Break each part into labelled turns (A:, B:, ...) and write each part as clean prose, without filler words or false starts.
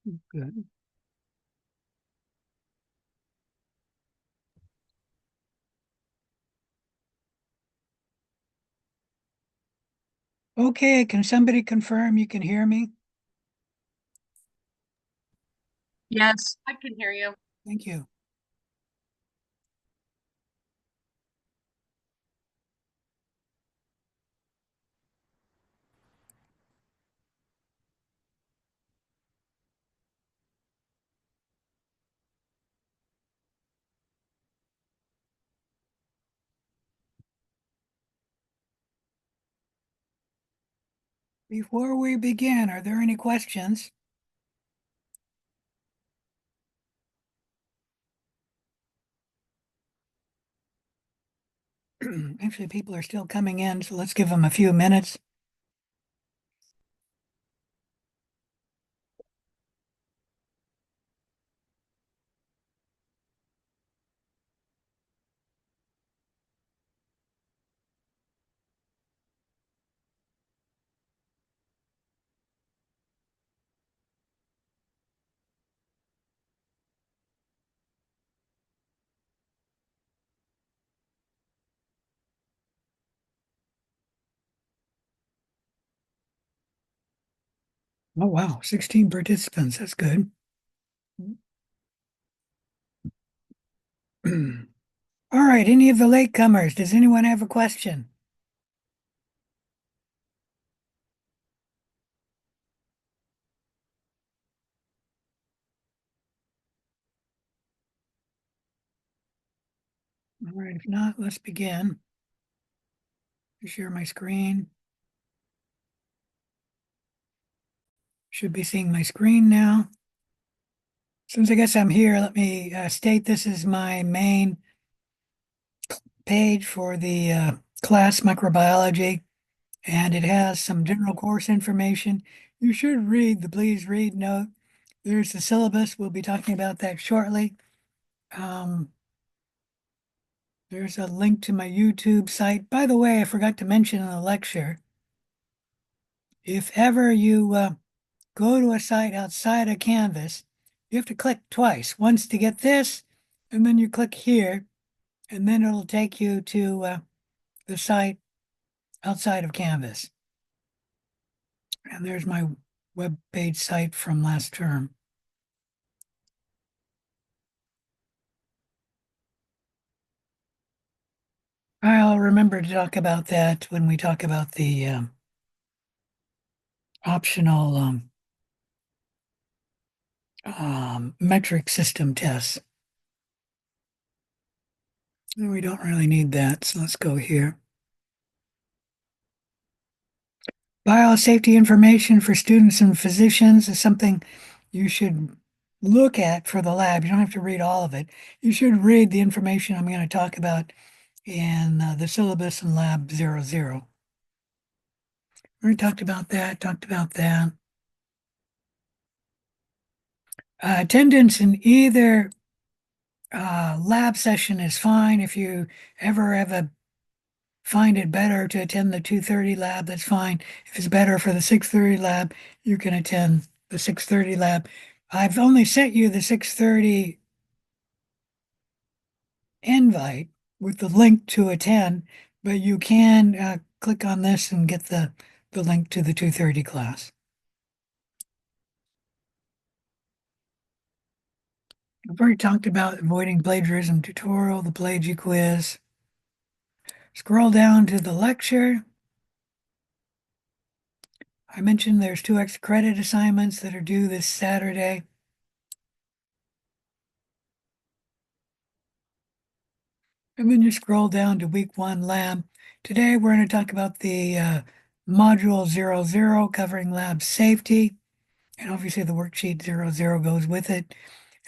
A: Good. Okay, can somebody confirm you can hear me?
B: Yes, I can hear you.
A: Thank you. Before we begin, are there any questions? Actually, people are still coming in, so let's give them a few minutes. Oh, wow, 16 participants. That's good. All right, any of the latecomers, does anyone have a question? All right, if not, let's begin. Share my screen. Should be seeing my screen now. Since I guess I'm here, let me state this is my main page for the class microbiology, and it has some general course information. You should read the please read note. There's the syllabus. We'll be talking about that shortly. Um, there's a link to my YouTube site. By the way, I forgot to mention in the lecture, if ever you go to a site outside of Canvas, you have to click twice, once to get this, and then you click here, and then it'll take you to the site outside of Canvas. And there's my web page site from last term. I'll remember to talk about that when we talk about the optional metric system tests. We don't really need that, so let's go here. Biosafety information for students and physicians is something you should look at for the lab. You don't have to read all of it. You should read the information I'm going to talk about in the syllabus in Lab 00. We talked about that, attendance in either lab session is fine. If you ever have a find it better to attend the 2:30 lab, that's fine. If it's better for the 6:30 lab, you can attend the 6:30 lab. I've only sent you the 6:30 invite with the link to attend, but you can click on this and get the link to the 2:30 class. I've already talked about avoiding plagiarism tutorial, the plagie quiz. Scroll down to the lecture. I mentioned there's 2 extra credit assignments that are due this Saturday. And then you scroll down to week 1 lab. Today we're going to talk about the module 00 covering lab safety. And obviously the worksheet 00 goes with it.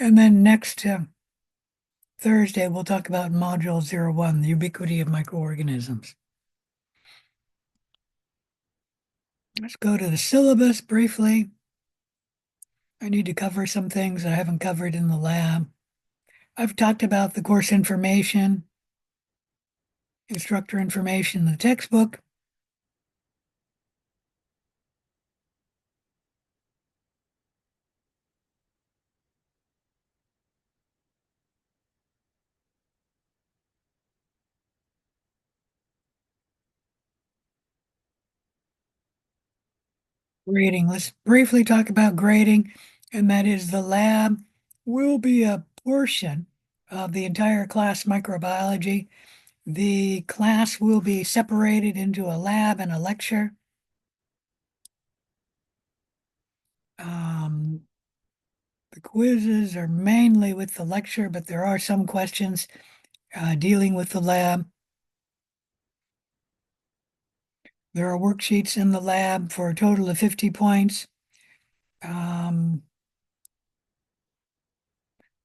A: And then next Thursday we'll talk about module 01, the ubiquity of microorganisms. Let's go to the syllabus briefly. I need to cover some things I haven't covered in the lab. I've talked about the course information, instructor information in the textbook. Grading. Let's briefly talk about grading, and that is the lab will be a portion of the entire class microbiology. The class will be separated into a lab and a lecture. Um, the quizzes are mainly with the lecture, but there are some questions dealing with the lab. There are worksheets in the lab for a total of 50 points. Um,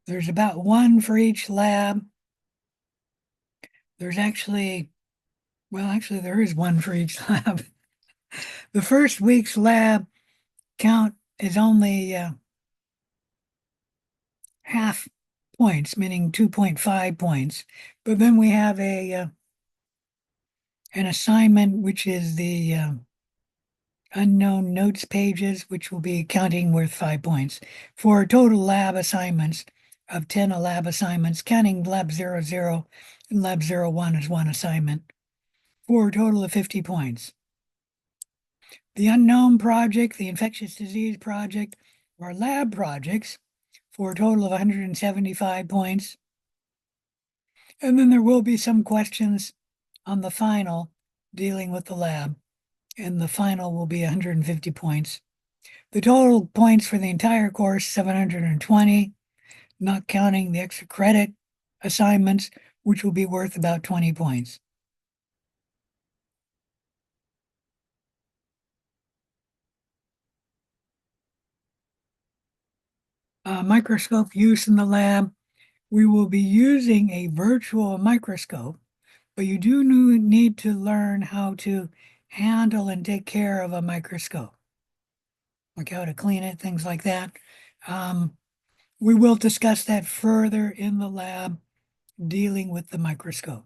A: there's about one for each lab. There's actually, well, actually, there is one for each lab. The first week's lab count is only half points, meaning 2.5 points. But then we have an assignment, which is the unknown notes pages, which will be counting worth 5 points for total lab assignments of 10 lab assignments, counting lab 00 and lab 01 as one assignment for a total of 50 points. The unknown project, the infectious disease project, are lab projects for a total of 175 points. And then there will be some questions on the final dealing with the lab, and the final will be 150 points. The total points for the entire course, 720, not counting the extra credit assignments, which will be worth about 20 points. Microscope use in the lab. We will be using a virtual microscope, but you do need to learn how to handle and take care of a microscope, like how to clean it, things like that. Um, we will discuss that further in the lab dealing with the microscope.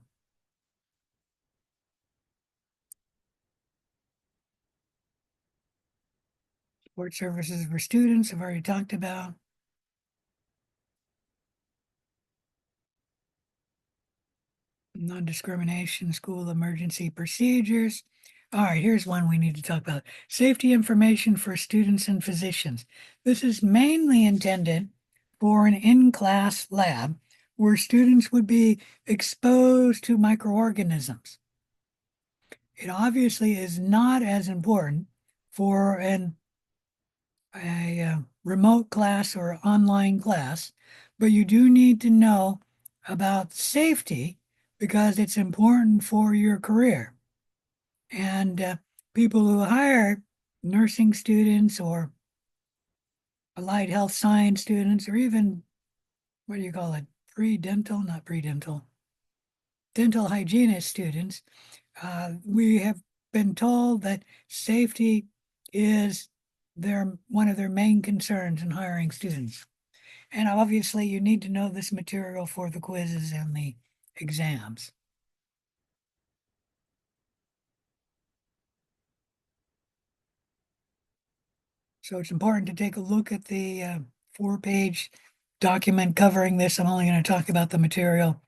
A: Support services for students, I've already talked about. Non-discrimination, school emergency procedures. All right, here's one we need to talk about. Safety information for students and physicians. This is mainly intended for an in-class lab where students would be exposed to microorganisms. It obviously is not as important for a remote class or online class, but you do need to know about safety because it's important for your career. And people who hire nursing students or allied health science students, or even what do you call it? Pre-dental, not pre-dental, dental hygienist students, we have been told that safety is one of their main concerns in hiring students. And obviously, you need to know this material for the quizzes and the exams. So it's important to take a look at the 4-page document covering this. I'm only going to talk about the material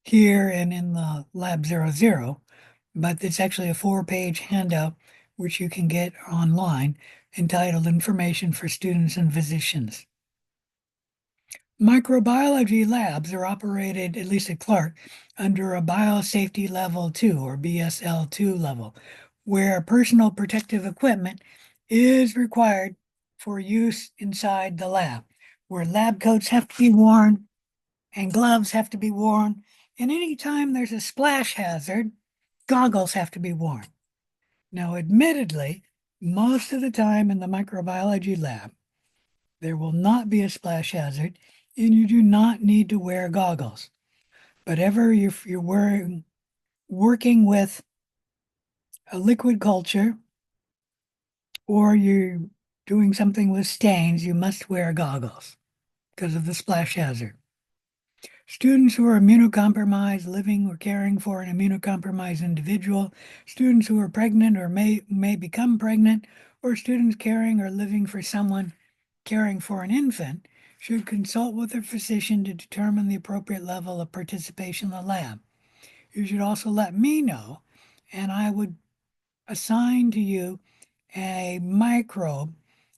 A: here and in the Lab 00, but it's actually a 4-page handout which you can get online entitled Information for Students and Physicians. Microbiology labs are operated, at least at Clark, under a biosafety level 2 or BSL2 level, where personal protective equipment is required for use inside the lab, where lab coats have to be worn and gloves have to be worn. And anytime there's a splash hazard, goggles have to be worn. Now, admittedly, most of the time in the microbiology lab, there will not be a splash hazard, and you do not need to wear goggles. But ever if you're working with a liquid culture or you're doing something with stains, you must wear goggles because of the splash hazard. Students who are immunocompromised, living or caring for an immunocompromised individual, students who are pregnant or may become pregnant, or students caring or living for someone caring for an infant should consult with their physician to determine the appropriate level of participation in the lab. You should also let me know, and I would assign to you a microbe,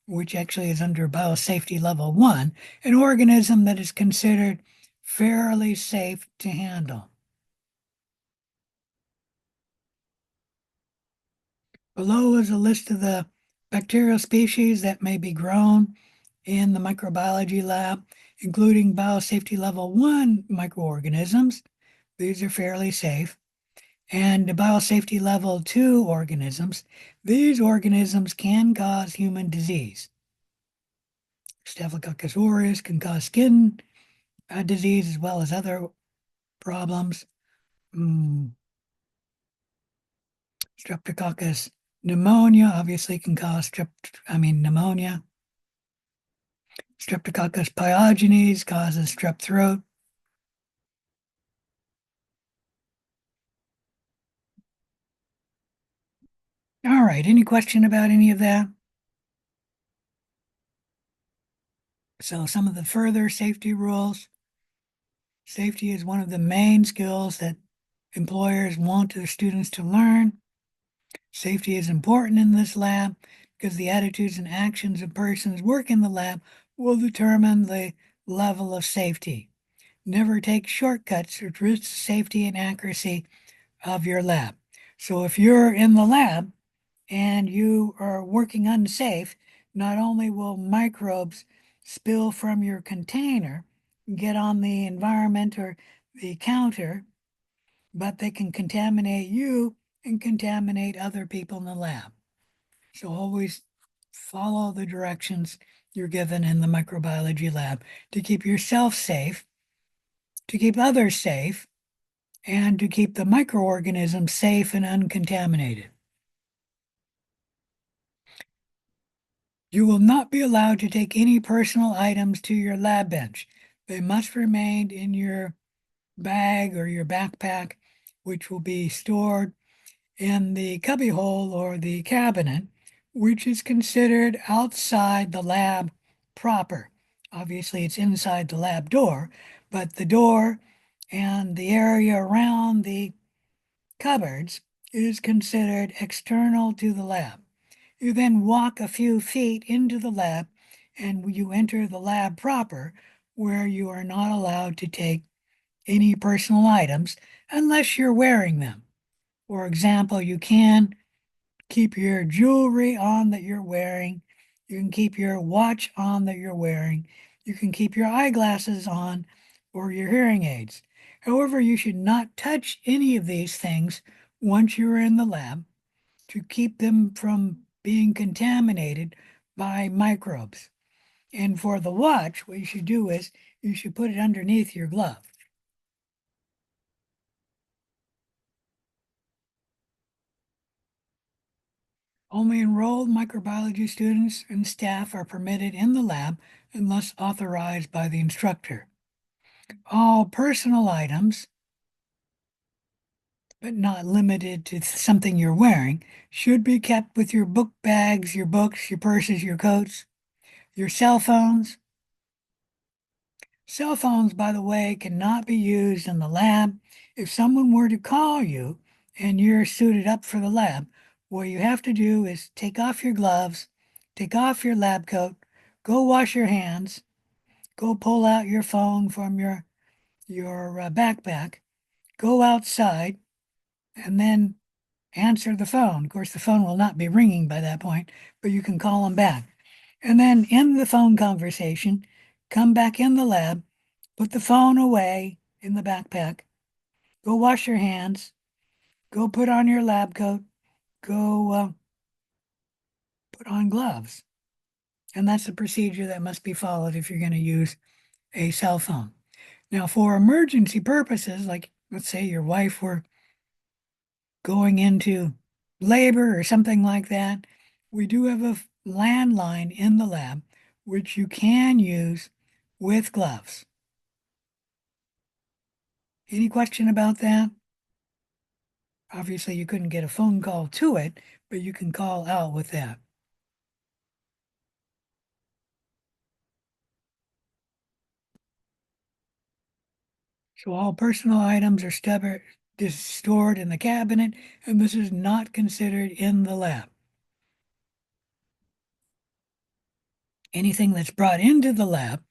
A: which actually is under biosafety level 1, an organism that is considered fairly safe to handle. Below is a list of the bacterial species that may be grown in the microbiology lab, including biosafety level 1 microorganisms. These are fairly safe. And biosafety level 2 organisms. These organisms can cause human disease. Staphylococcus aureus can cause skin disease as well as other problems. Streptococcus pneumonia obviously can cause pneumonia. Streptococcus pyogenes causes strep throat. All right, any question about any of that? So some of the further safety rules. Safety is one of the main skills that employers want their students to learn. Safety is important in this lab because the attitudes and actions of persons work in the lab will determine the level of safety. Never take shortcuts or risk the safety and accuracy of your lab. So if you're in the lab and you are working unsafe, not only will microbes spill from your container, get on the environment or the counter, but they can contaminate you and contaminate other people in the lab. So always follow the directions you're given in the microbiology lab to keep yourself safe, to keep others safe, and to keep the microorganisms safe and uncontaminated. You will not be allowed to take any personal items to your lab bench. They must remain in your bag or your backpack, which will be stored in the cubbyhole or the cabinet, which is considered outside the lab proper. Obviously, it's inside the lab door, but the door and the area around the cupboards is considered external to the lab. You then walk a few feet into the lab and you enter the lab proper, where you are not allowed to take any personal items unless you're wearing them. For example, you can keep your jewelry on that you're wearing. You can keep your watch on that you're wearing. You can keep your eyeglasses on or your hearing aids. However, you should not touch any of these things once you're in the lab to keep them from being contaminated by microbes. And for the watch, what you should do is you should put it underneath your glove. Only enrolled microbiology students and staff are permitted in the lab unless authorized by the instructor. All personal items, but not limited to something you're wearing, should be kept with your book bags, your books, your purses, your coats, your cell phones. Cell phones, by the way, cannot be used in the lab. If someone were to call you and you're suited up for the lab, what you have to do is take off your gloves, take off your lab coat, go wash your hands, go pull out your phone from your backpack, go outside, and then answer the phone. Of course, the phone will not be ringing by that point, but you can call them back. And then end the phone conversation, come back in the lab, put the phone away in the backpack, go wash your hands, go put on your lab coat, go put on gloves. And that's the procedure that must be followed if you're going to use a cell phone. Now, for emergency purposes, like let's say your wife were going into labor or something like that, we do have a landline in the lab which you can use with gloves. Any question about that? Obviously, you couldn't get a phone call to it, but you can call out with that. So all personal items are stored in the cabinet, and this is not considered in the lab. Anything that's brought into the lab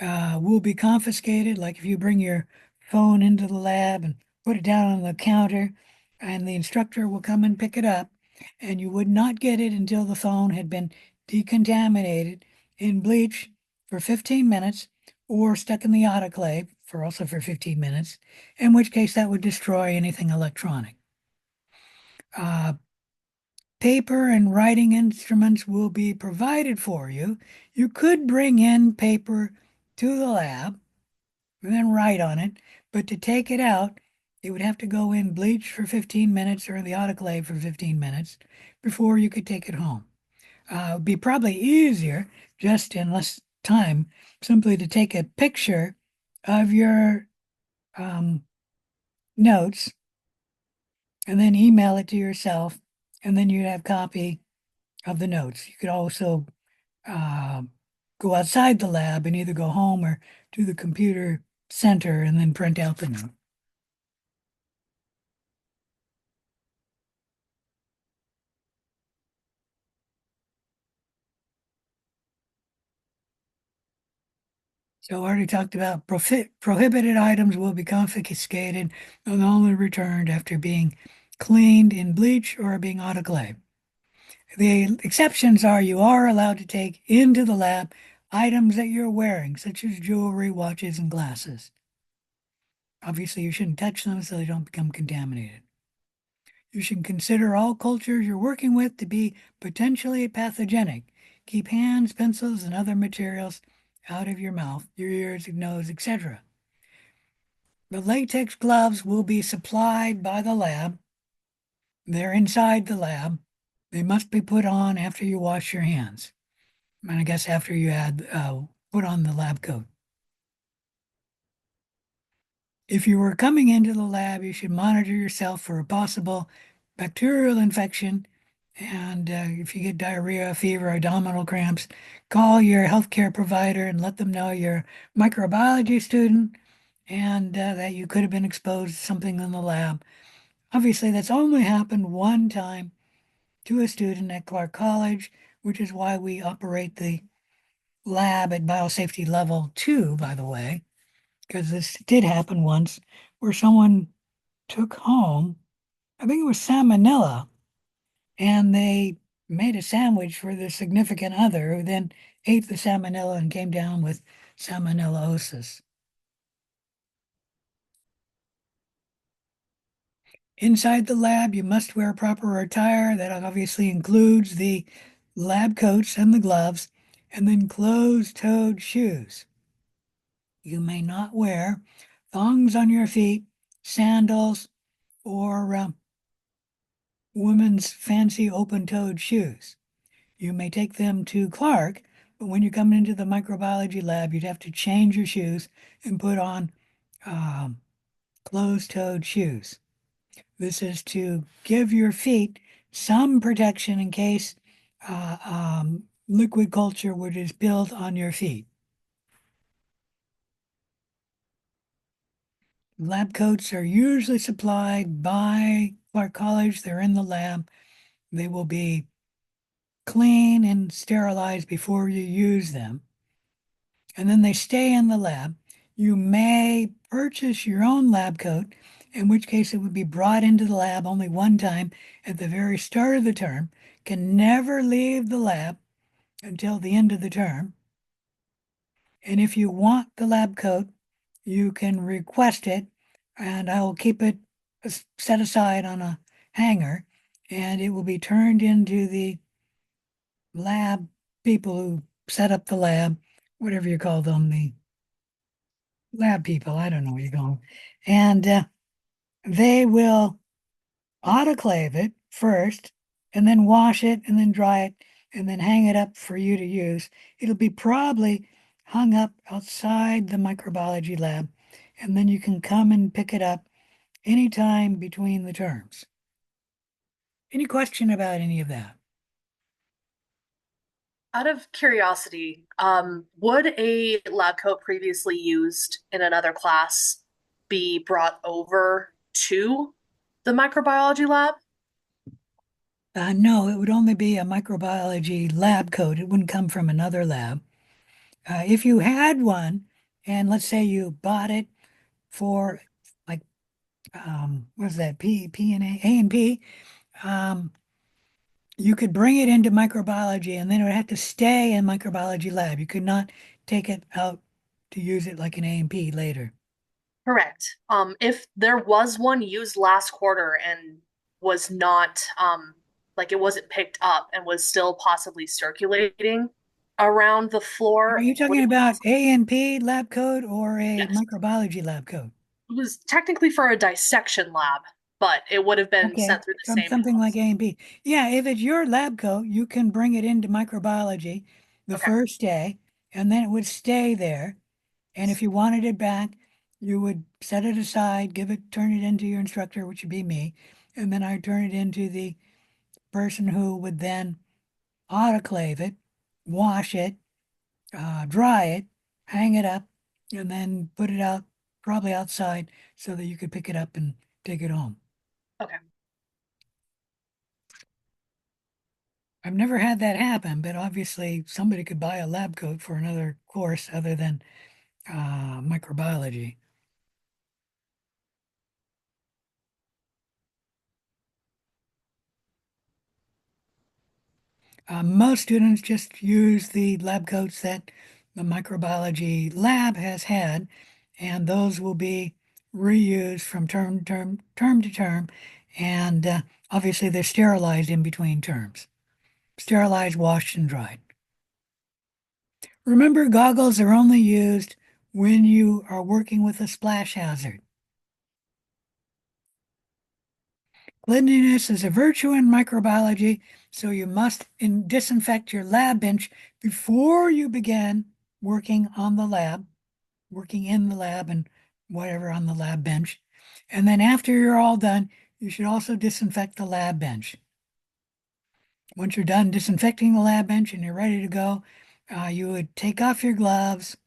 A: will be confiscated. Like if you bring your phone into the lab and put it down on the counter, and the instructor will come and pick it up, and you would not get it until the phone had been decontaminated in bleach for 15 minutes or stuck in the autoclave for also for 15 minutes, in which case that would destroy anything electronic. Uh, Paper and writing instruments will be provided for you. You could bring in paper to the lab and then write on it. But to take it out, it would have to go in bleach for 15 minutes or in the autoclave for 15 minutes before you could take it home. It would be probably easier, just in less time, simply to take a picture of your um, notes and then email it to yourself, and then you'd have copy of the notes. You could also uh, go outside the lab and either go home or to the computer center and then print out the note. So I already talked about prohibited items will be confiscated and only returned after being cleaned in bleach or being autoclaved. The exceptions are you are allowed to take into the lab items that you're wearing, such as jewelry, watches, and glasses. Obviously, you shouldn't touch them so they don't become contaminated. You should consider all cultures you're working with to be potentially pathogenic. Keep hands, pencils, and other materials out of your mouth, your ears, your nose, etc. The latex gloves will be supplied by the lab. They're inside the lab. They must be put on after you wash your hands. And I guess after you had put on the lab coat. If you were coming into the lab, you should monitor yourself for a possible bacterial infection. And if you get diarrhea, fever, abdominal cramps, call your healthcare provider and let them know you're a microbiology student and that you could have been exposed to something in the lab. Obviously, that's only happened one time to a student at Clark College, which is why we operate the lab at biosafety level 2, by the way, because this did happen once where someone took home, I think it was salmonella, and they made a sandwich for their significant other who then ate the salmonella and came down with salmonellosis. Inside the lab, you must wear proper attire. That obviously includes the lab coats and the gloves, and then closed-toed shoes. You may not wear thongs on your feet, sandals, or women's fancy open-toed shoes. You may take them to Clark, but when you come into the microbiology lab, you'd have to change your shoes and put on um, closed-toed shoes. This is to give your feet some protection in case liquid culture were to spill on your feet. Lab coats are usually supplied by Clark College. They're in the lab. They will be clean and sterilized before you use them. And then they stay in the lab. You may purchase your own lab coat, in which case it would be brought into the lab only one time at the very start of the term, can never leave the lab until the end of the term. And if you want the lab coat, you can request it, and I will keep it set aside on a hanger, and it will be turned into the lab people who set up the lab, whatever you call them, the lab people. I don't know what you call them. And they will autoclave it first, and then wash it, and then dry it, and then hang it up for you to use. It'll be probably hung up outside the microbiology lab, and then you can come and pick it up anytime between the terms. Any question about any of that?
B: Out of curiosity, would a lab coat previously used in another class be brought over to the microbiology lab?
A: No, it would only be a microbiology lab coat. It wouldn't come from another lab. If you had one, and let's say you bought it for like what's that? P and A and P. Um, you could bring it into microbiology, and then it would have to stay in microbiology lab. You could not take it out to use it like an A and P later.
B: Correct. If there was one used last quarter and was not like it wasn't picked up and was still possibly circulating around the
A: Are
B: floor,
A: you
B: would
A: talking
B: it
A: about A and P lab coat or a
B: yes.
A: microbiology lab coat?
B: It was technically for a dissection lab, but it would have been
A: Okay,
B: sent through the
A: from
B: same
A: something like
B: house.
A: A and B. Yeah, if it's your lab coat, you can bring it into microbiology the
B: Okay.
A: first day, and then it would stay there. And if you wanted it back, you would set it aside, turn it into your instructor, which would be me, and then I'd turn it into the person who would then autoclave it, wash it, dry it, hang it up, and then put it out, probably outside, so that you could pick it up and take it home.
B: Okay.
A: I've never had that happen, but obviously somebody could buy a lab coat for another course other than microbiology. Most students just use the lab coats that the microbiology lab has had, and those will be reused from term to term, and obviously they're sterilized in between terms. Sterilized, washed, and dried. Remember, goggles are only used when you are working with a splash hazard. Cleanliness is a virtue in microbiology, so you must disinfect your lab bench before you begin working on the lab, working in the lab and whatever on the lab bench. And then after you're all done, you should also disinfect the lab bench. Once you're done disinfecting the lab bench and you're ready to go, you would take off your gloves,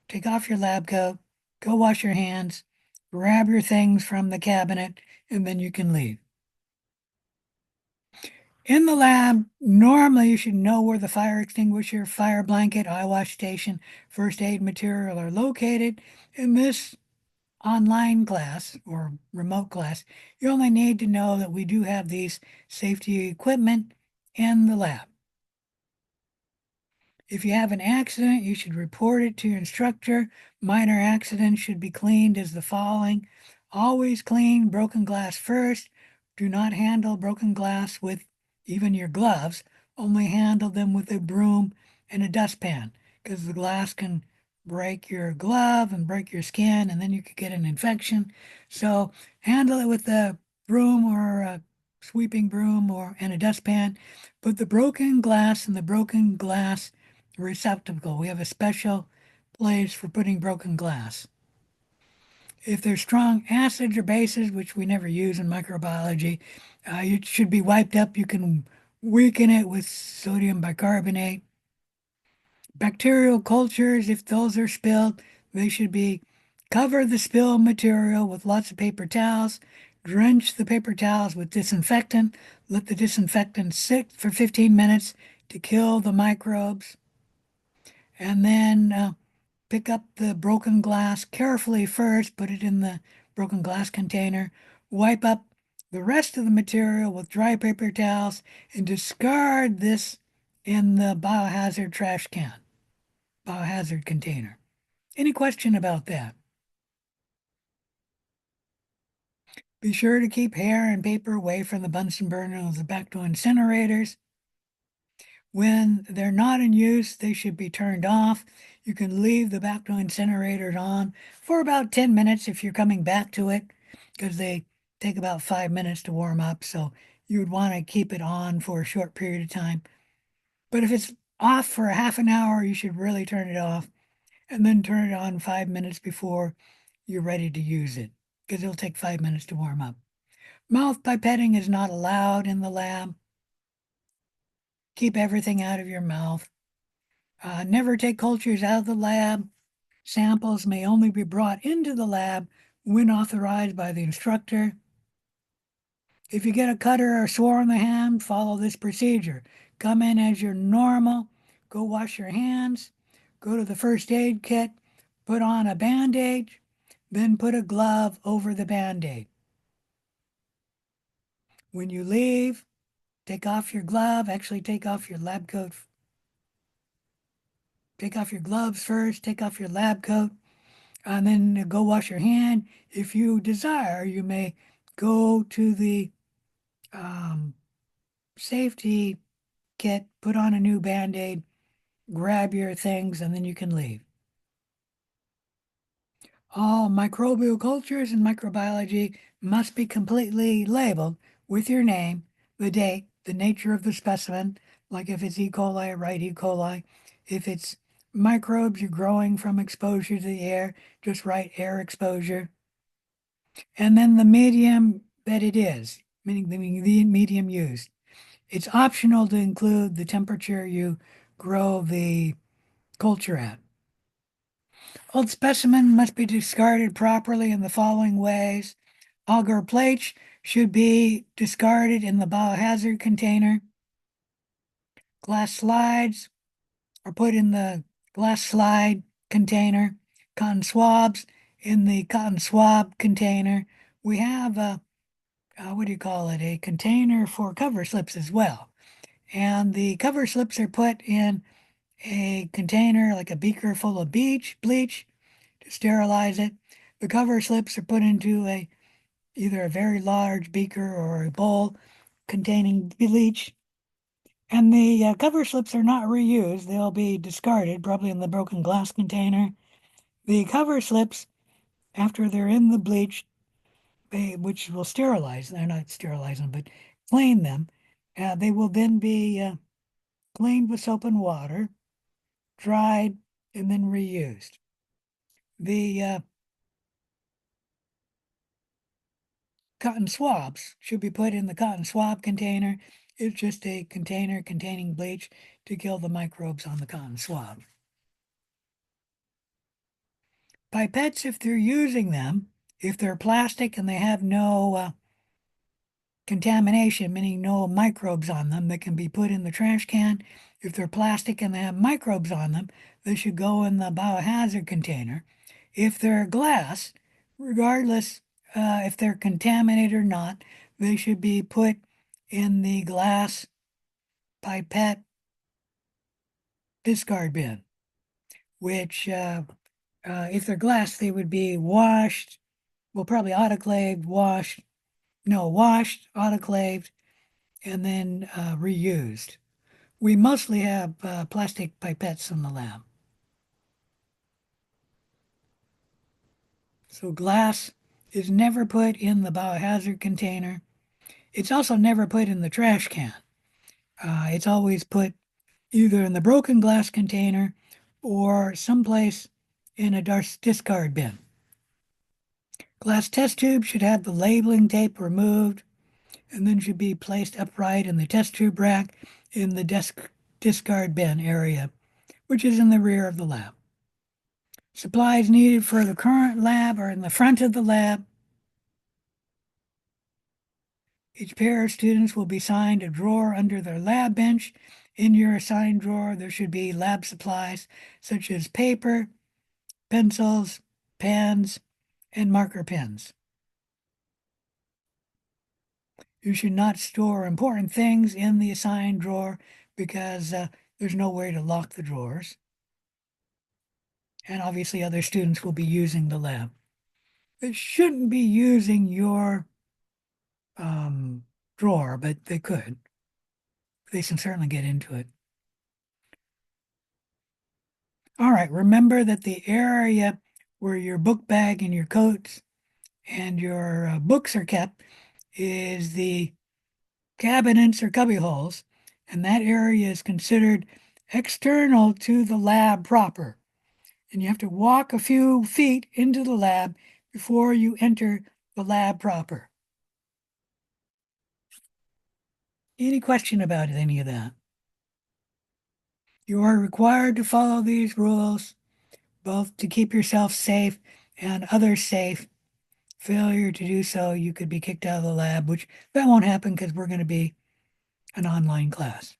A: take off your lab coat, go wash your hands, grab your things from the cabinet, and then you can leave. In the lab, normally you should know where the fire extinguisher, fire blanket, eye wash station, first aid material are located. In this online class or remote class, you only need to know that we do have these safety equipment in the lab. If you have an accident, you should report it to your instructor. Minor accidents should be cleaned as the following. Always clean broken glass first. Do not handle broken glass with even your gloves. Only handle them with a broom and a dustpan because the glass can break your glove and break your skin and then you could get an infection. So handle it with a broom or a sweeping broom or and a dustpan. Put the broken glass in the broken glass receptacle. We have a special place for putting broken glass. If there's strong acids or bases, which we never use in microbiology, it should be wiped up. You can weaken it with sodium bicarbonate. Bacterial cultures, if those are spilled, they should be cover the spill material with lots of paper towels, drench the paper towels with disinfectant, let the disinfectant sit for 15 minutes to kill the microbes, and then pick up the broken glass carefully first, put it in the broken glass container, wipe up the rest of the material with dry paper towels, and discard this in the biohazard trash can, biohazard container. Any question about that? Be sure to keep hair and paper away from the Bunsen burners and tobacco incinerators. When they're not in use, they should be turned off. You can leave the back incinerators on for about 10 minutes if you're coming back to it, because they take about 5 minutes to warm up. So you would want to keep it on for a short period of time. But if it's off for a half an hour, you should really turn it off and then turn it on 5 minutes before you're ready to use it, because it'll take 5 minutes to warm up. Mouth pipetting is not allowed in the lab. Keep everything out of your mouth. Never take cultures out of the lab. Samples may only be brought into the lab when authorized by the instructor. If you get a cut or a sore on the hand, follow this procedure. Come in as you're normal, go wash your hands, go to the first aid kit, put on a bandage, then put a glove over the band-aid. When you leave, take off your glove, actually take off your lab coat. Take off your gloves first, take off your lab coat, and then go wash your hand. If you desire, you may go to the um, safety kit, put on a new band-aid, grab your things, and then you can leave. All microbial cultures and microbiology must be completely labeled with your name, the date, the nature of the specimen, like if it's E. coli, write E. coli. If it's microbes you're growing from exposure to the air, just write air exposure. And then the medium that it is, meaning the medium used. It's optional to include the temperature you grow the culture at. Old specimen must be discarded properly in the following ways. Agar plates should be discarded in the biohazard container. Glass slides are put in the glass slide container. Cotton swabs in the cotton swab container. We have what do you call it? A container for cover slips as well. And the cover slips are put in a container, like a beaker full of bleach to sterilize it. The cover slips are put into either a very large beaker or a bowl containing bleach. And the cover slips are not reused. They'll be discarded, probably in the broken glass container. The cover slips, after they're in the bleach, which will sterilize, they're not sterilize them, but clean them. They will then be cleaned with soap and water, dried, and then reused. The cotton swabs should be put in the cotton swab container. It's just a container containing bleach to kill the microbes on the cotton swab. Pipettes, if they're using them, if they're plastic and they have no contamination, meaning no microbes on them, that can be put in the trash can. If they're plastic and they have microbes on them, they should go in the biohazard container. If they're glass, regardless if they're contaminated or not, they should be put in the glass pipette discard bin, which, if they're glass, they would be washed, well, probably autoclaved, washed, autoclaved, and then reused. We mostly have plastic pipettes in the lab. So glass is never put in the biohazard container. It's also never put in the trash can. It's always put either in the broken glass container or someplace in a discard bin. Glass test tube should have the labeling tape removed and then should be placed upright in the test tube rack in the discard bin area, which is in the rear of the lab. Supplies needed for the current lab are in the front of the lab. Each pair of students will be assigned a drawer under their lab bench. In your assigned drawer, there should be lab supplies such as paper, pencils, pens, and marker pens. You should not store important things in the assigned drawer because there's no way to lock the drawers. And obviously other students will be using the lab. They shouldn't be using your drawer, but they could. They can certainly get into it. All right, remember that the area where your book bag and your coats and your books are kept is the cabinets or cubby holes, and that area is considered external to the lab proper. And you have to walk a few feet into the lab before you enter the lab proper. Any question about any of that? You are required to follow these rules, both to keep yourself safe and others safe Failure to do so, you could be kicked out of the lab, which that won't happen because we're going to be an online class.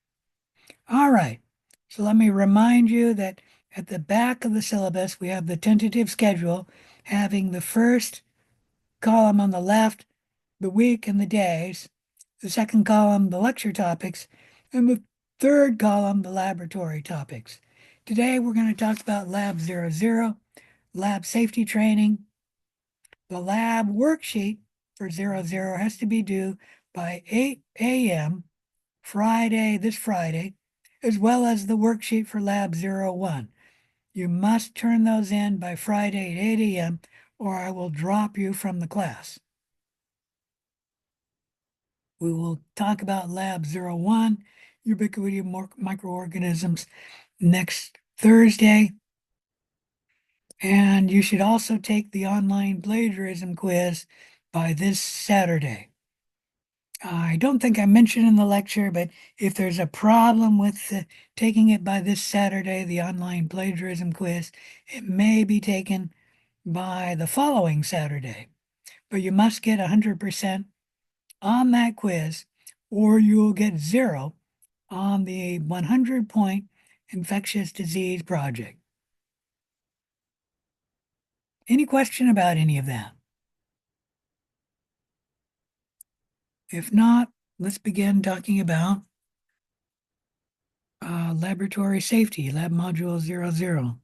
A: All right. So let me remind you that at the back of the syllabus, we have the tentative schedule having the first column on the left, the week and the days, the second column, the lecture topics, and the third column, the laboratory topics. Today, we're going to talk about Lab 00, lab safety training. The lab worksheet for 00 has to be due by 8 a.m. This Friday, as well as the worksheet for Lab 01. You must turn those in by Friday at 8 a.m. or I will drop you from the class. We will talk about Lab 01, ubiquity of microorganisms, next Thursday. And you should also take the online plagiarism quiz by this Saturday. I don't think I mentioned in the lecture, but if there's a problem with taking it by this Saturday, the online plagiarism quiz, it may be taken by the following Saturday. But you must get 100% on that quiz, or you'll get 0 on the 100-point infectious disease project. Any question about any of that? If not, let's begin talking about laboratory safety, lab module 00.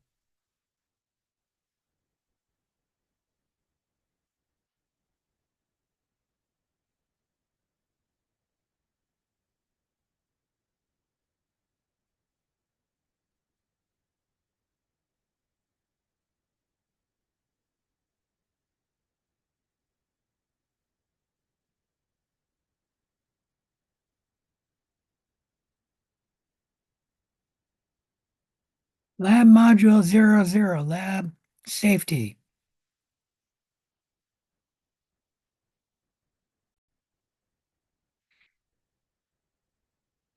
A: Lab module 00, lab safety.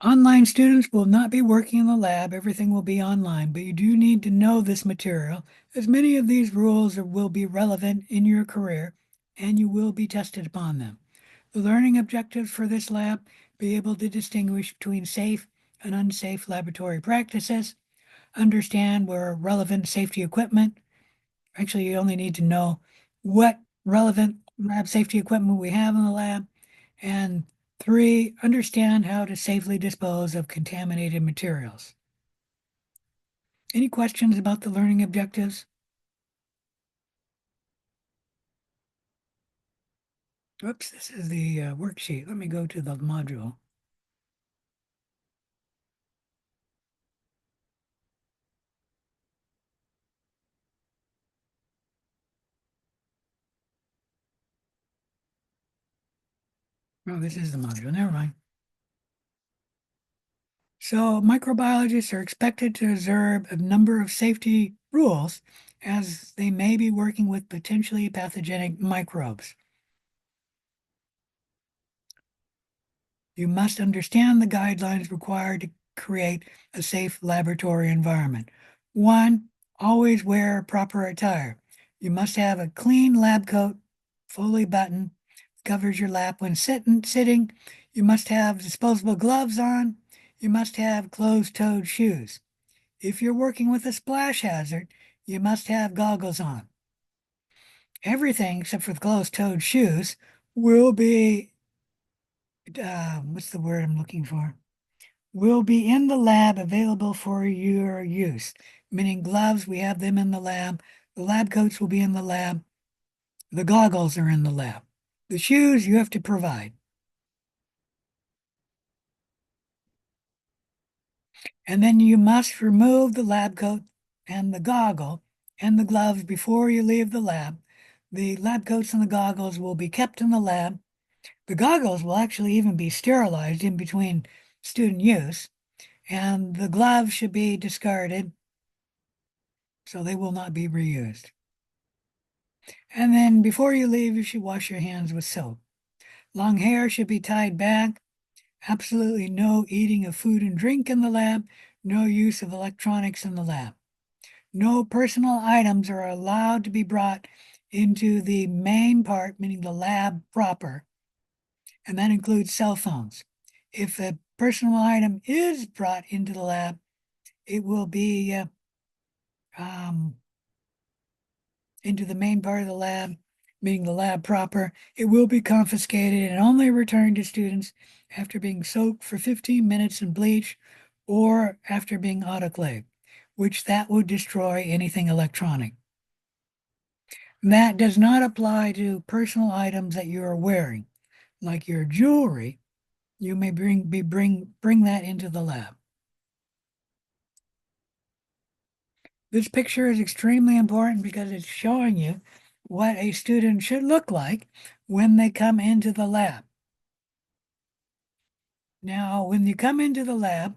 A: Online students will not be working in the lab. Everything will be online, but you do need to know this material, as many of these rules will be relevant in your career and you will be tested upon them. The learning objectives for this lab: be able to distinguish between safe and unsafe laboratory practices, understand where relevant safety equipment. Actually, you only need to know what relevant lab safety equipment we have in the lab. And 3, understand how to safely dispose of contaminated materials. Any questions about the learning objectives? Oops, this is the worksheet. Let me go to the module. Oh, this is the module. Never mind. So microbiologists are expected to observe a number of safety rules as they may be working with potentially pathogenic microbes. You must understand the guidelines required to create a safe laboratory environment. 1, always wear proper attire. You must have a clean lab coat, fully buttoned, covers your lap when sitting. You must have disposable gloves on. You must have closed-toed shoes. If you're working with a splash hazard, you must have goggles on. Everything except for the closed-toed shoes will be, what's the word I'm looking for? Will be in the lab available for your use, meaning gloves, we have them in the lab. The lab coats will be in the lab. The goggles are in the lab. The shoes you have to provide. And then you must remove the lab coat and the goggle and the gloves before you leave the lab. The lab coats and the goggles will be kept in the lab. The goggles will actually even be sterilized in between student use, and the gloves should be discarded so they will not be reused. And then before you leave, you should wash your hands with soap. Long hair should be tied back. Absolutely no eating of food and drink in the lab. No use of electronics in the lab. No personal items are allowed to be brought into the main part, meaning the lab proper, and that includes cell phones. If a personal item is brought into the lab, it will be um, into the main part of the lab, meaning the lab proper. It will be confiscated and only returned to students after being soaked for 15 minutes in bleach or after being autoclaved, which that would destroy anything electronic. That does not apply to personal items that you are wearing, like your jewelry. You may bring that into the lab. This picture is extremely important because it's showing you what a student should look like when they come into the lab. Now, when you come into the lab,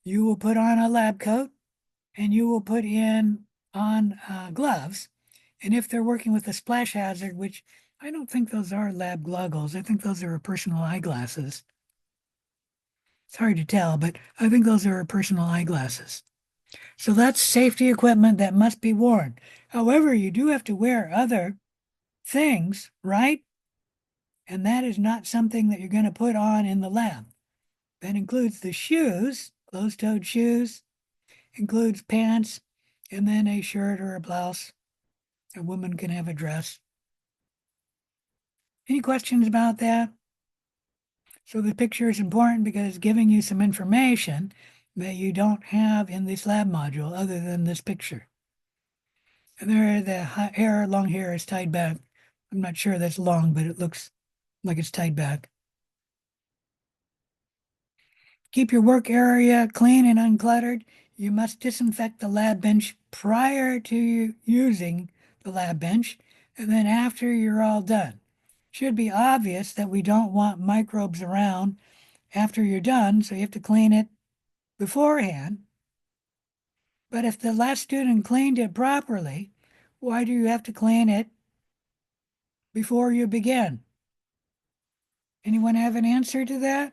A: you will put on a lab coat and you will put in on gloves. And if they're working with a splash hazard, which I don't think those are lab goggles, I think those are personal eyeglasses. It's hard to tell, but I think those are personal eyeglasses. So that's safety equipment that must be worn. However, you do have to wear other things, right? And that is not something that you're going to put on in the lab. That includes the shoes, closed-toed shoes, includes pants, and then a shirt or a blouse. A woman can have a dress. Any questions about that? So the picture is important because it's giving you some information that you don't have in this lab module other than this picture. And there, the hair, long hair is tied back. I'm not sure that's long, but it looks like it's tied back. Keep your work area clean and uncluttered. You must disinfect the lab bench prior to using the lab bench and then after you're all done. Should be obvious that we don't want microbes around after you're done, so you have to clean it beforehand. But if the last student cleaned it properly, why do you have to clean it before you begin? Anyone have an answer to that?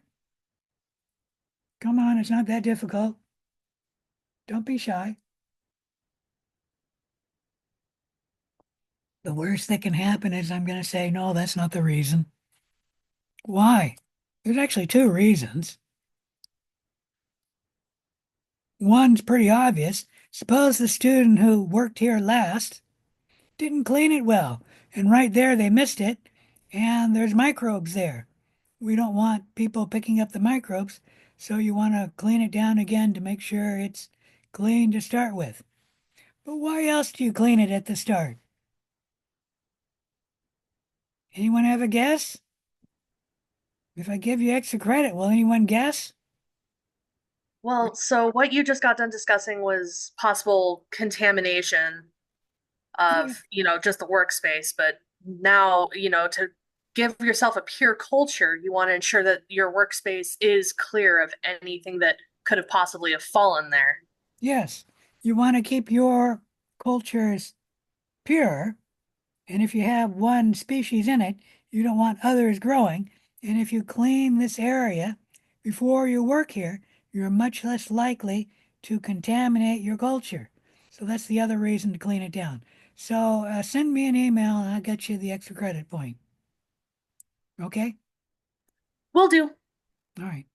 A: Come on, it's not that difficult. Don't be shy. The worst that can happen is I'm going to say, no, that's not the reason. Why? There's actually two reasons. One's pretty obvious. Suppose the student who worked here last didn't clean it well, and right there they missed it, and there's microbes there. We don't want people picking up the microbes, so you want to clean it down again to make sure it's clean to start with. But why else do you clean it at the start? Anyone have a guess? If I give you extra credit, will anyone guess?
B: Well, so what you just got done discussing was possible contamination
A: Yeah.
B: of, just the workspace, but now, to give yourself a pure culture, you want to ensure that your workspace is clear of anything that could have possibly have fallen there.
A: Yes. You want to keep your cultures pure, and if you have one species in it, you don't want others growing. And if you clean this area before you work here, you're much less likely to contaminate your culture. So that's the other reason to clean it down. So send me an email and I'll get you the extra credit point. Okay?
B: Will do.
A: All right.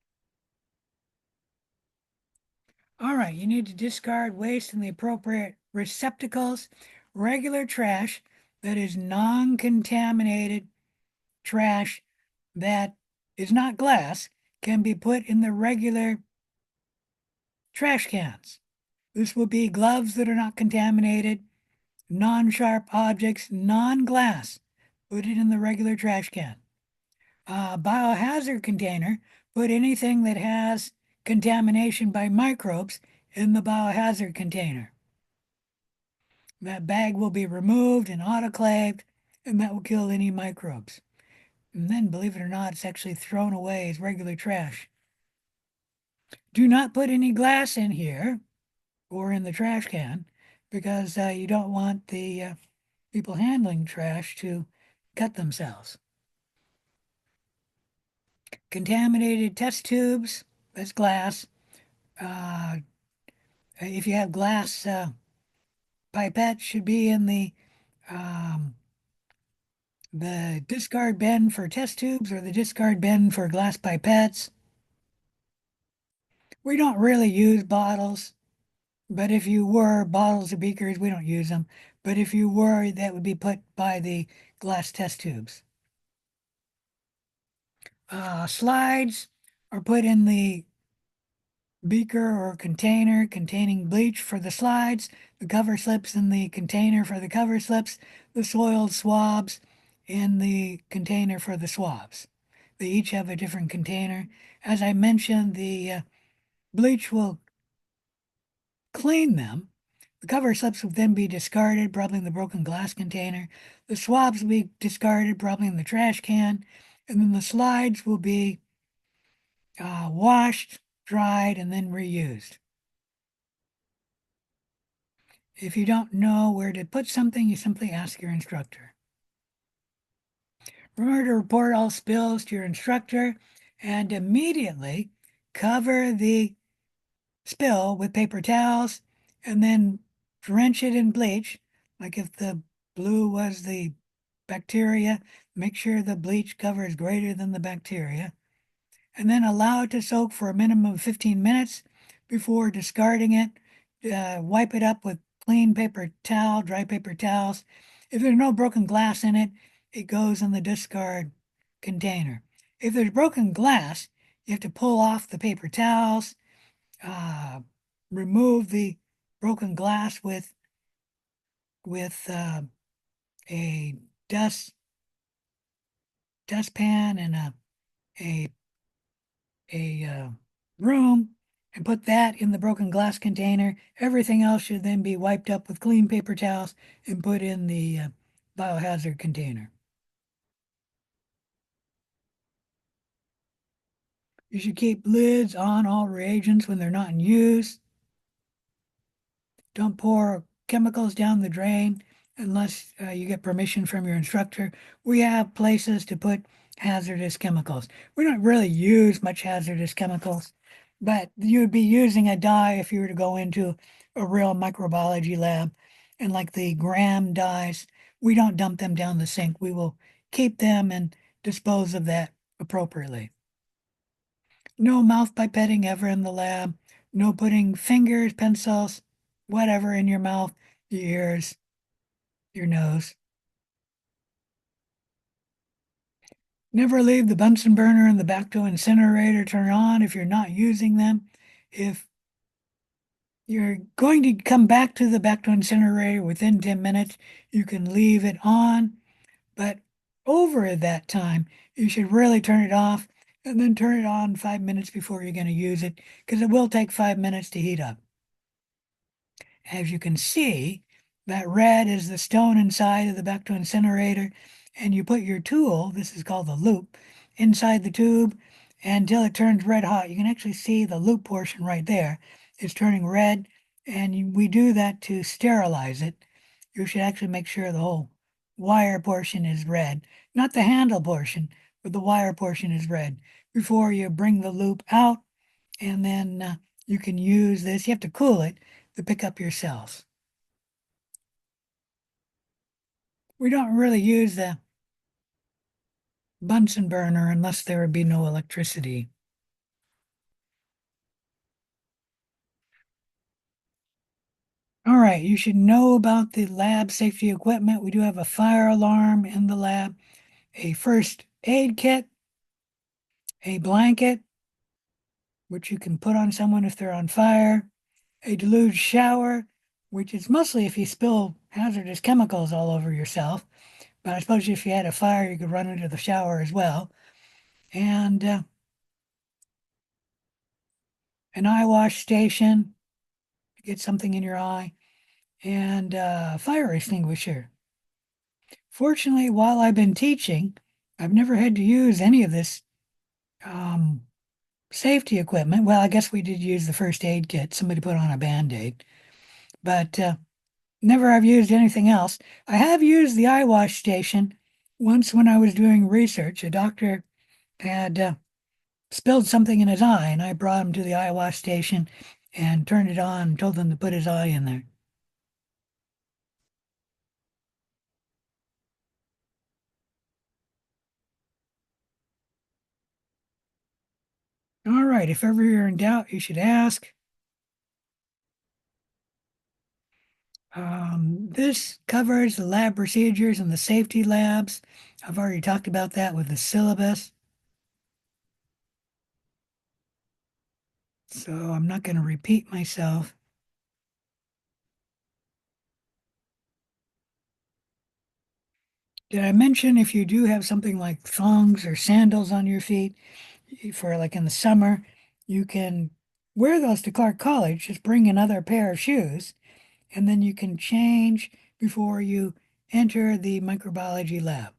A: All right. You need to discard waste in the appropriate receptacles. Regular trash that is non-contaminated trash that is not glass can be put in the regular trash cans. This will be gloves that are not contaminated, non-sharp objects, non-glass. Put it in the regular trash can. Biohazard container, put anything that has contamination by microbes in the biohazard container. That bag will be removed and autoclaved, and that will kill any microbes. And then, believe it or not, it's actually thrown away as regular trash. Do not put any glass in here or in the trash can because you don't want the people handling trash to cut themselves. Contaminated test tubes, that's glass. Uh, if you have glass pipettes, should be in the um, The discard bin for test tubes or the discard bin for glass pipettes. We don't really use bottles, but if you were bottles or beakers, we don't use them. But if you were, that would be put by the glass test tubes. Slides are put in the beaker or container containing bleach for the slides, the cover slips in the container for the cover slips, the soiled swabs in the container for the swabs. They each have a different container. As I mentioned, the bleach will clean them. The cover slips will then be discarded, probably in the broken glass container. The swabs will be discarded, probably in the trash can. And then the slides will be washed, dried, and then reused. If you don't know where to put something, you simply ask your instructor. Remember to report all spills to your instructor and immediately cover the spill with paper towels and then drench it in bleach. Like if the blue was the bacteria, make sure the bleach cover is greater than the bacteria, and then allow it to soak for a minimum of 15 minutes before discarding it. Wipe it up with clean paper towel, dry paper towels. If there's no broken glass in it, it goes in the discard container. If there's broken glass, you have to pull off the paper towels, uh, remove the broken glass with a dust dustpan and a a broom and put that in the broken glass container. Everything else should then be wiped up with clean paper towels and put in the biohazard container. You should keep lids on all reagents when they're not in use. Don't pour chemicals down the drain unless you get permission from your instructor. We have places to put hazardous chemicals. We don't really use much hazardous chemicals, but you would be using a dye if you were to go into a real microbiology lab. And like the gram dyes, we don't dump them down the sink. We will keep them and dispose of that appropriately. No mouth pipetting ever in the lab. No putting fingers, pencils, whatever in your mouth, your ears, your nose. Never leave the Bunsen burner and the Bacto incinerator turned on if you're not using them. If you're going to come back to the Bacto incinerator within 10 minutes, you can leave it on. But over that time, you should really turn it off and then turn it on 5 minutes before you're going to use it because it will take 5 minutes to heat up. As you can see, that red is the stone inside of the Bacto incinerator, and you put your tool, this is called the loop, inside the tube until it turns red hot. You can actually see the loop portion right there. It's turning red, and we do that to sterilize it. You should actually make sure the whole wire portion is red, not the handle portion, but the wire portion is red before you bring the loop out, and then you can use this. You have to cool it to pick up your cells. We don't really use the Bunsen burner unless there would be no electricity. All right, you should know about the lab safety equipment. We do have a fire alarm in the lab, a first aid kit, a blanket, which you can put on someone if they're on fire, a deluge shower, which is mostly if you spill hazardous chemicals all over yourself. But I suppose if you had a fire, you could run into the shower as well. And an eye wash station, get something in your eye, and a fire extinguisher. Fortunately, while I've been teaching, I've never had to use any of this um, safety equipment. Well, I guess we did use the first aid kit. Somebody put on a Band-Aid, but never have used anything else. I have used the eye wash station once when I was doing research. A doctor had spilled something in his eye, and I brought him to the eye wash station and turned it on and told him to put his eye in there. All right, if ever you're in doubt, you should ask. This covers the lab procedures and the safety labs. I've already talked about that with the syllabus, so I'm not going to repeat myself. Did I mention if you do have something like thongs or sandals on your feet for like in the summer, you can wear those to Clark College, just bring another pair of shoes, and then you can change before you enter the microbiology lab.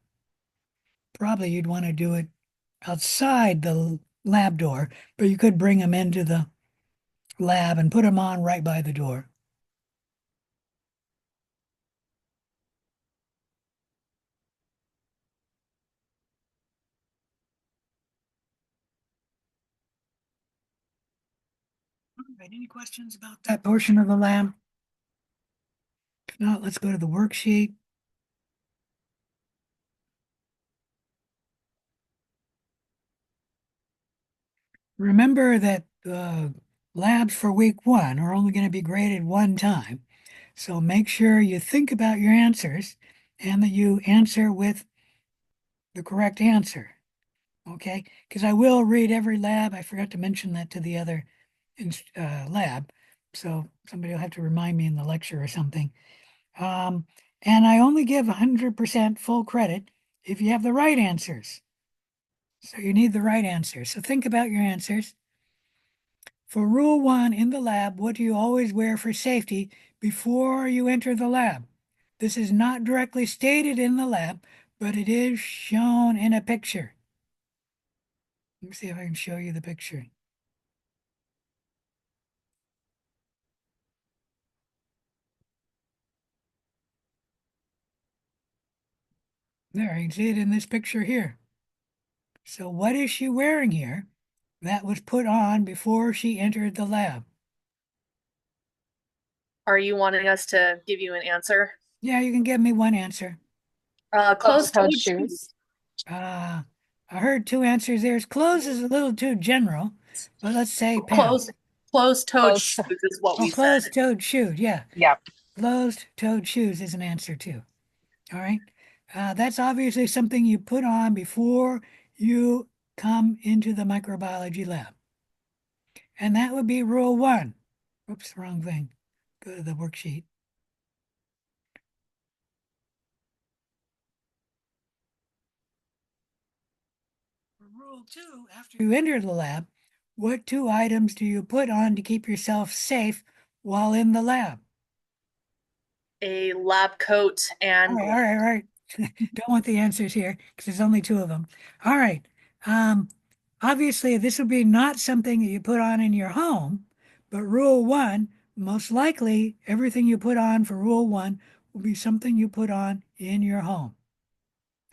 A: Probably you'd want to do it outside the lab door, but you could bring them into the lab and put them on right by the door. All right, any questions about that portion of the lab? If not, let's go to the worksheet. Remember that labs for week one are only going to be graded one time. So make sure you think about your answers and that you answer with the correct answer. Okay? Because I will read every lab. I forgot to mention that to the other lab. So somebody will have to remind me in the lecture or something. Um, and I only give 100% full credit if you have the right answers. So you need the right answers. So think about your answers. For rule one in the lab, what do you always wear for safety before you enter the lab? This is not directly stated in the lab, but it is shown in a picture. Let me see if I can show you the picture. There, you can see it in this picture here. So what is she wearing here that was put on before she entered the lab?
B: Are you wanting us to give you an answer?
A: Yeah, you can give me one answer.
C: Closed-toed
B: Closed-toed shoes.
C: shoes.
A: Uh, I heard two answers there. Clothes is a little too general, but let's say pants.
B: Closed closed-toed
C: Closed.
B: shoes is what
A: Oh,
B: we said.
A: closed-toed shoes. Yeah,
C: Yep.
A: closed-toed shoes is an answer too. All right. That's obviously something you put on before you come into the microbiology lab. And that would be rule one. Oops, wrong thing. Go to the worksheet. Rule two, after you enter the lab, what two items do you put on to keep yourself safe while in the lab?
B: A lab coat
A: All
B: and
A: right, all right, all right. Don't want the answers here because there's only two of them. All right. Um, Obviously, this would be not something that you put on in your home, but rule one, most likely everything you put on for rule one will be something you put on in your home.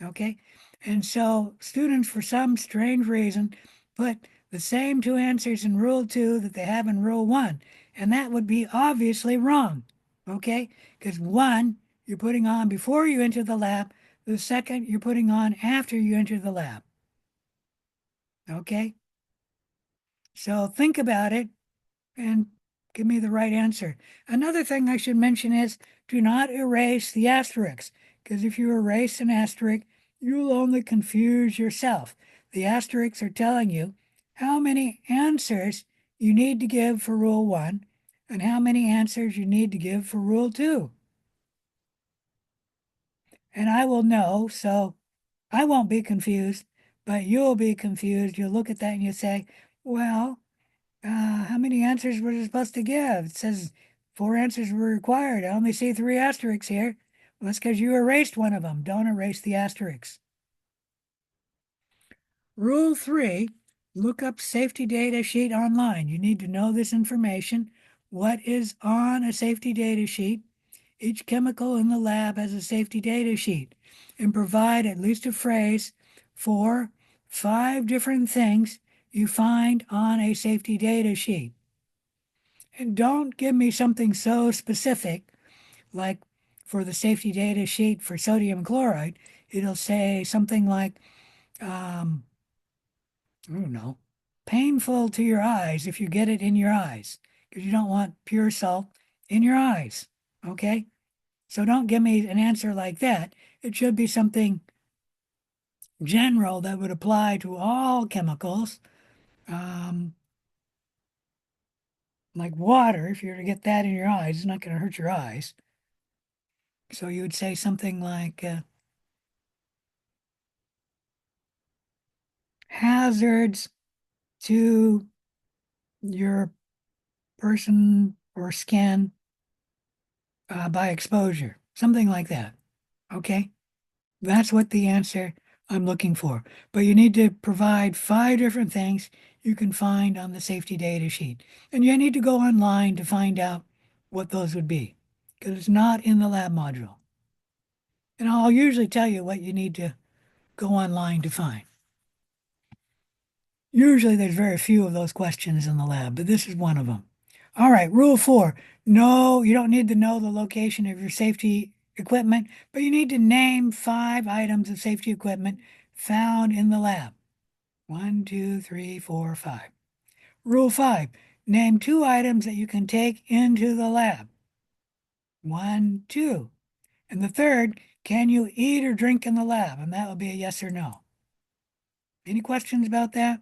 A: Okay. And so students, for some strange reason, put the same two answers in rule two that they have in rule one. And that would be obviously wrong. Okay. Because one, you're putting on before you enter the lab. The second, you're putting on after you enter the lab. Okay. So think about it and give me the right answer. Another thing I should mention is do not erase the asterisks, because if you erase an asterisk, you'll only confuse yourself. The asterisks are telling you how many answers you need to give for rule one and how many answers you need to give for rule two. And I will know, so I won't be confused, but you'll be confused. You'll look at that and you say, well, how many answers were you supposed to give? It says four answers were required. I only see three asterisks here. Well, that's because you erased one of them. Don't erase the asterisks. Rule three, look up safety data sheet online. You need to know this information. What is on a safety data sheet? Each chemical in the lab has a safety data sheet and provide at least a phrase for 5 different things you find on a safety data sheet. And don't give me something so specific like for the safety data sheet for sodium chloride, it'll say something like, I don't know, painful to your eyes if you get it in your eyes, because you don't want pure salt in your eyes. Okay? So don't give me an answer like that. It should be something general that would apply to all chemicals, um, like water. If you were to get that in your eyes, it's not going to hurt your eyes. So you would say something like hazards to your person or skin by exposure, something like that. Okay, that's what the answer I'm looking for. But you need to provide 5 different things you can find on the safety data sheet. And you need to go online to find out what those would be, because it's not in the lab module. And I'll usually tell you what you need to go online to find. Usually there's very few of those questions in the lab, but this is one of them. All right, rule 4. No, you don't need to know the location of your safety equipment, but you need to name 5 items of safety equipment found in the lab. 1, 2, 3, 4, 5. Rule 5. Name 2 items that you can take into the lab. 1, 2. And the third, can you eat or drink in the lab? And that will be a yes or no. Any questions about that?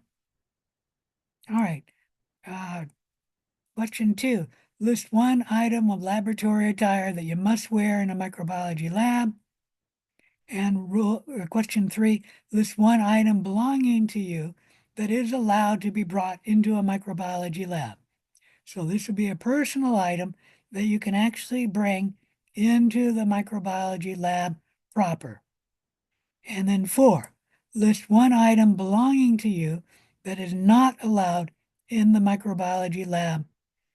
A: All right. Question 2. List 1 item of laboratory attire that you must wear in a microbiology lab. And question 3. List 1 item belonging to you that is allowed to be brought into a microbiology lab. So this would be a personal item that you can actually bring into the microbiology lab proper. And then 4. List 1 item belonging to you that is not allowed in the microbiology lab.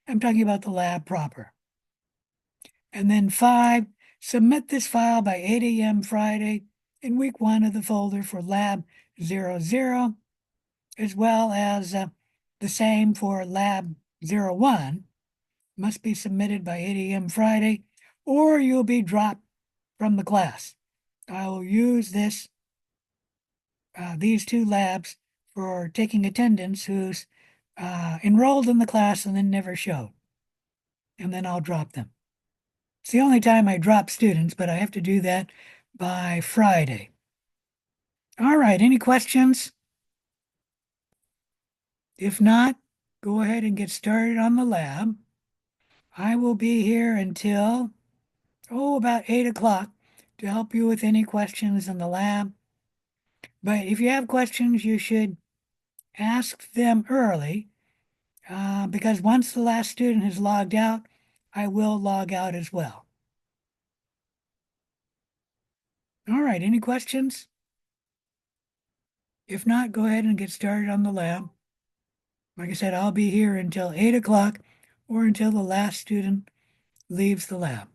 A: I'm talking about the lab proper. And then 5, submit this file by 8 a.m. Friday in week 1 of the folder for lab 00, as well as the same for lab 01. Must be submitted by 8 a.m. Friday, or you'll be dropped from the class. I will use these 2 labs for taking attendance who's enrolled in the class and then never showed. And then I'll drop them. It's the only time I drop students, but I have to do that by Friday. All right, any questions? If not, go ahead and get started on the lab. I will be here until, about 8 o'clock to help you with any questions in the lab. But if you have questions, you should ask them early because once the last student has logged out, I will log out as well. All right, any questions? If not, go ahead and get started on the lab. Like I said, I'll be here until 8 o'clock or until the last student leaves the lab.